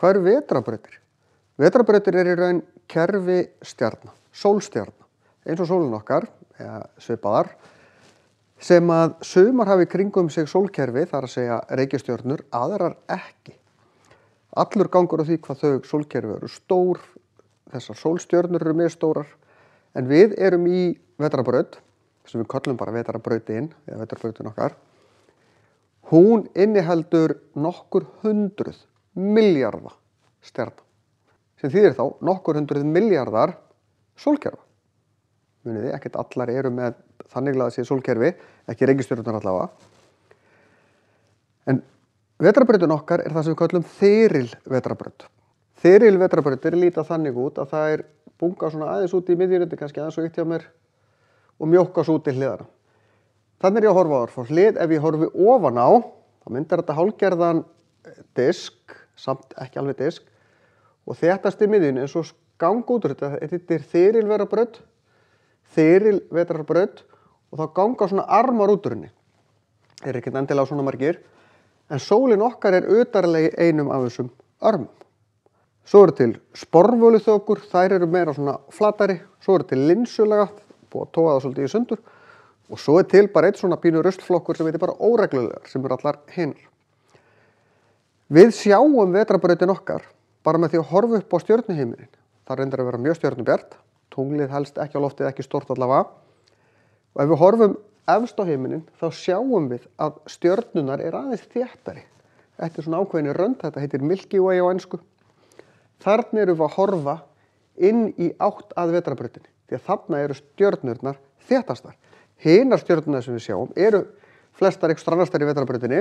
Hvað eru vetrarbrautir? Vetrarbrautir í raun kerfi stjarna, sólstjarna, eins og sólin okkar, eða svipaðar, sem að sumar hafi kringum sig sólkerfi, þar að segja reikistjörnur, aðrar ekki. Allur gangur á því hvað þau sólkerfi eru stór, þessar sólstjörnur eru misstórar, en við erum í vetrarbraut, sem við köllum bara vetrarbrautin, eða vetrarbrautin okkar. Hún inniheldur nokkur hundruð milljarða stjarna, sem þýðir þá nokkur hundruð milljarðar sólkerfa. Muniði, ekkert allar eru með þannig að sé sólkerfi, ekki reikistjörnurnar allavega. En vetrarbrautin okkar er það sem við köllum þyrilvetrarbraut. Þyrilvetrarbrautir líta þannig út að það bunga svona aðeins út í miðjunni, kannski aðeins og eitt hjá mér, og mjókast út til hliðana. Þannig ég að horfa á þar frá hlið. Ef ég horfi ofan á, þá myndar þetta hálfgerðan disk, samt ekki alveg disk, og þéttast í miðjunni eins og gang út úr þetta. Þetta er þyrilvetrarbraut, og þá ganga svona armar út úr henni. Það ekkert endilega svona margir, en sólin okkar er utarlega í einum af þessum armum. Svo eru til sporvöluþokur, þær eru meira svona flatari. Svo eru til linsulaga, búið að toga það svolítið í sundur. Og svo til bara eitt svona pínu ruslflokkur sem heitir bara óreglulegar, sem eru allar hinar. Við sjáum vetrarbrautin okkar bara með því að horfa upp á stjörnuhimininn. Það reyndar að vera mjög stjörnubjart, tunglið helst ekki á loftið, ekki stórt allavega. Og ef við horfum efst á himininn, þá sjáum við að stjörnunar aðeins þéttari. Þetta er svona ákveðinni rönd, þetta heitir Milky Way á ensku. Þarna erum við að horfa inn í átt að vetrarbrautinni, því að þarna eru stjörnurnar þéttastar. Hinar stjörnurnar sem við sjáum eru flestar einhvers annars staðar í vetrarbrautinni,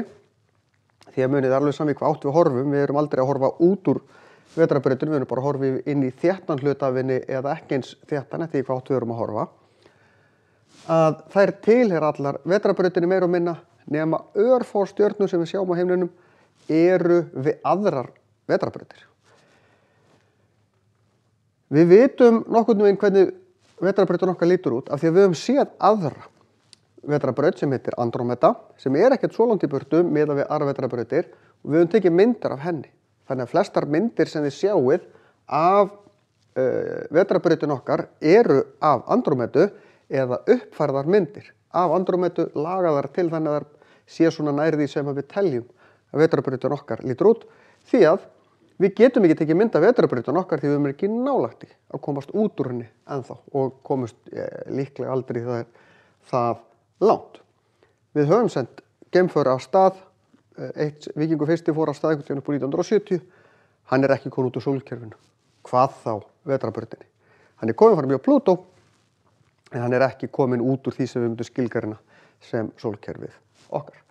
því að munið alveg sami hvað átt við horfum. Við erum aldrei að horfa út úr vetrarbrautinu, við erum bara að horfa inn í þéttan hlutafinni eða ekki eins þéttan eftir hvað átt við erum að horfa. Að þær tilheyra allar vetrarbrautinu meira og minna, nema örfá stjörnur sem við sjáum á himninum eru við aðrar vetrarbrautir. Við vitum nokkurn veginn hvernig vetrarbrautin okkar lítur út af því að við höfum séð aðra vetrarbraut sem heitir Andrómeda, sem ekkert svo langt í burtu miðað við aðrar vetrarbrautir, og við höfum tekið myndir af henni. Þannig að flestar myndir sem þið sjáið af vetrarbrautin okkar eru af Andrómedu eða uppfærðar myndir af Andrómedu, lagaðar til þannig að það sé svona nær því sem við teljum að vetrarbrautin okkar lítur út, því að við getum ekki tekið mynd af vetrarbrautin okkar því við erum ekki nálægt í að komast út úr henni ennþá, og komast líklega aldrei það langt. Við höfum sendt geimför af stað, Víkingur fyrsti fór af stað einhvern tímann upp úr 1970, hann ekki kominn út úr sólkerfinu. Hvað þá vetrarbrautinni? Hann kominn fram hjá Plútó, en hann ekki kominn út úr því sem við myndum skilgreina sem sólkerfið okkar.